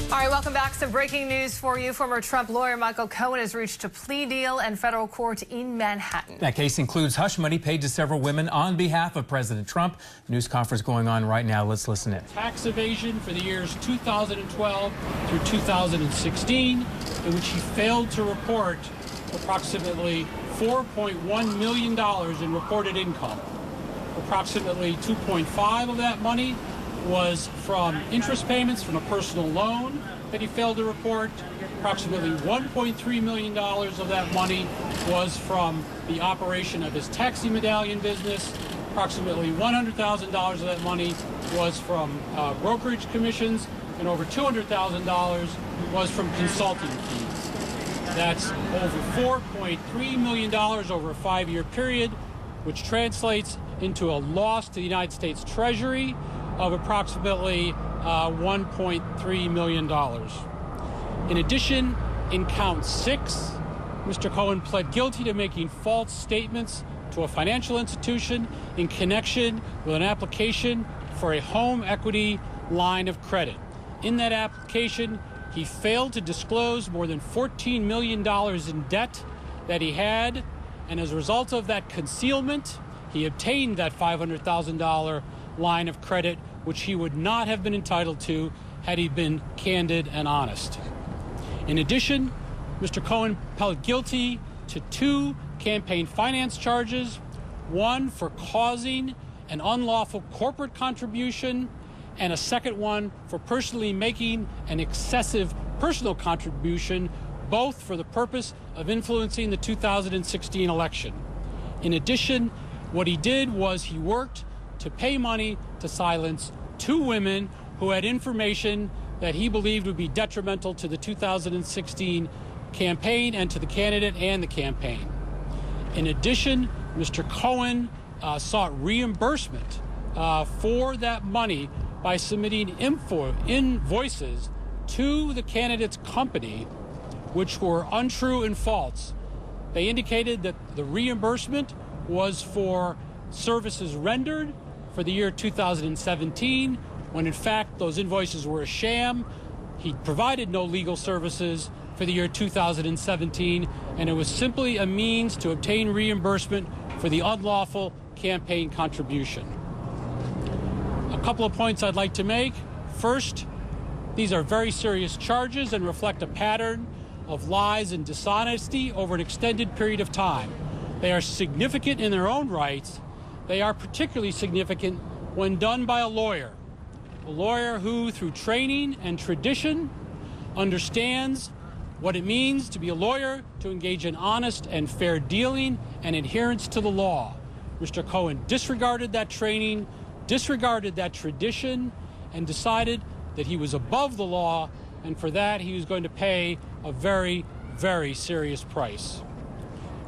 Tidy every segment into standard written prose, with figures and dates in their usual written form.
All right, welcome back. Some breaking news for you. Former Trump lawyer Michael Cohen has reached a plea deal in federal court in Manhattan. That case includes hush money paid to several women on behalf of President Trump. News conference going on right now. Let's listen in. Tax evasion for the years 2012 through 2016, in which he failed to report approximately $4.1 million in reported income. Approximately 2.5 of that money was from interest payments from a personal loan that he failed to report. Approximately $1.3 million of that money was from the operation of his taxi medallion business. Approximately $100,000 of that money was from brokerage commissions, and over $200,000 was from consulting fees. That's over $4.3 million over a 5-year period, which translates into a loss to the United States Treasury of approximately $1.3 million. In addition, in count 6, Mr. Cohen pled guilty to making false statements to a financial institution in connection with an application for a home equity line of credit. In that application, he failed to disclose more than $14 million in debt that he had, and as a result of that concealment, he obtained that $500,000 line of credit, which he would not have been entitled to had he been candid and honest. In addition, Mr. Cohen pled guilty to 2 campaign finance charges, one for causing an unlawful corporate contribution, and a second one for personally making an excessive personal contribution, both for the purpose of influencing the 2016 election. In addition, what he did was he worked to pay money to silence 2 women who had information that he believed would be detrimental to the 2016 campaign and to the candidate and the campaign. In addition, Mr. Cohen sought reimbursement for that money by submitting invoices to the candidate's company, which were untrue and false. They indicated that the reimbursement was for services rendered for the year 2017, when in fact those invoices were a sham. He provided no legal services for the year 2017, and it was simply a means to obtain reimbursement for the unlawful campaign contribution. A couple of points I'd like to make. First, these are very serious charges and reflect a pattern of lies and dishonesty over an extended period of time. They are significant in their own rights. They are particularly significant when done by a lawyer who, through training and tradition, understands what it means to be a lawyer, to engage in honest and fair dealing and adherence to the law. Mr. Cohen disregarded that training, disregarded that tradition, and decided that he was above the law, and for that he was going to pay a very, very serious price.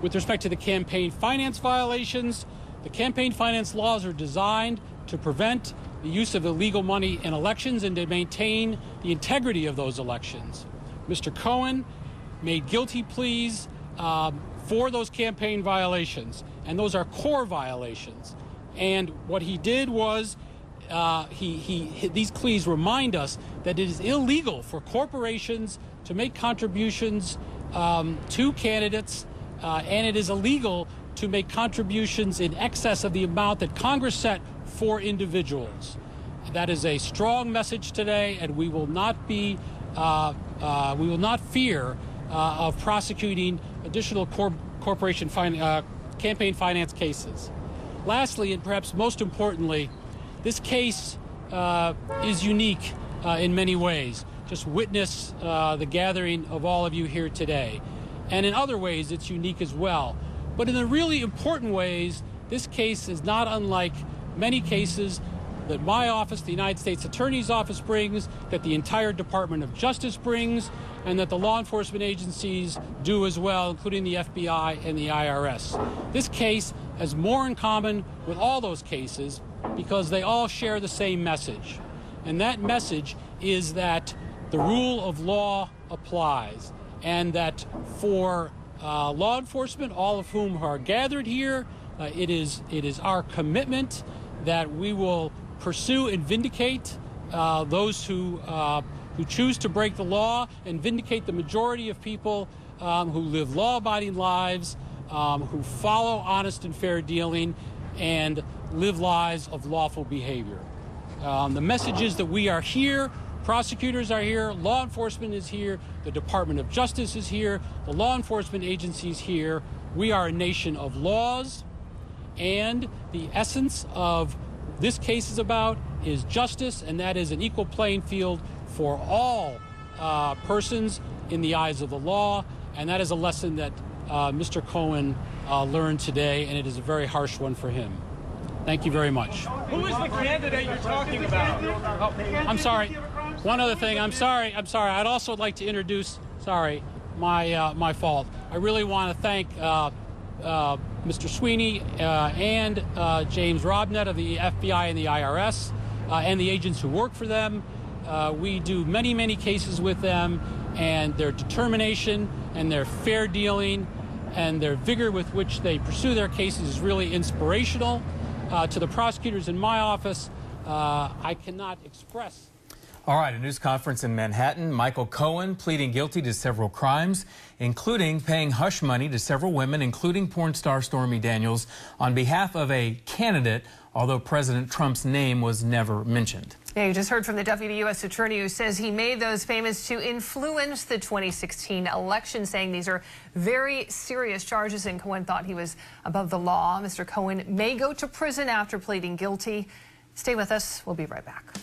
With respect to the campaign finance violations, the campaign finance laws are designed to prevent the use of illegal money in elections and to maintain the integrity of those elections. Mr. Cohen made guilty pleas for those campaign violations, and those are core violations. And what he did was these pleas remind us that it is illegal for corporations to make contributions to candidates, and it is illegal to make contributions in excess of the amount that Congress set for individuals. That is a strong message today, and we will not fear of prosecuting additional campaign finance cases. Lastly, and perhaps most importantly, this case is unique in many ways. Just witness the gathering of all of you here today. And in other ways, it's unique as well. But in the really important ways, this case is not unlike many cases that my office, the United States Attorney's Office, brings, that the entire Department of Justice brings, and that the law enforcement agencies do as well, including the FBI and the IRS. This case has more in common with all those cases because they all share the same message. And that message is that the rule of law applies, and that for law enforcement, all of whom are gathered here, it is our commitment that we will pursue and vindicate those who who choose to break the law and vindicate the majority of people who live law-abiding lives, who follow honest and fair dealing, and live lives of lawful behavior. The message is that we are here, prosecutors are here, law enforcement is here, the Department of Justice is here, the law enforcement agencies here. We are a nation of laws, and the essence of this case is justice, and that is an equal playing field for all persons in the eyes of the law, and that is a lesson that Mr. Cohen learned today, and it is a very harsh one for him. Thank you very much. Who is the candidate you're talking about? Oh, I'm sorry. One other thing. I'm sorry. I'd also like to introduce. Sorry, my fault. I really want to thank Mr. Sweeney and James Robnett of the FBI and the IRS and the agents who work for them. We do many cases with them, and their determination and their fair dealing and their vigor with which they pursue their cases is really inspirational. To the prosecutors in my office, I cannot express. All right, a news conference in Manhattan. Michael Cohen pleading guilty to several crimes, including paying hush money to several women, including porn star Stormy Daniels, on behalf of a candidate, although President Trump's name was never mentioned. Yeah, you just heard from the deputy U.S. attorney who says he made those payments to influence the 2016 election, saying these are very serious charges, and Cohen thought he was above the law. Mr. Cohen may go to prison after pleading guilty. Stay with us. We'll be right back.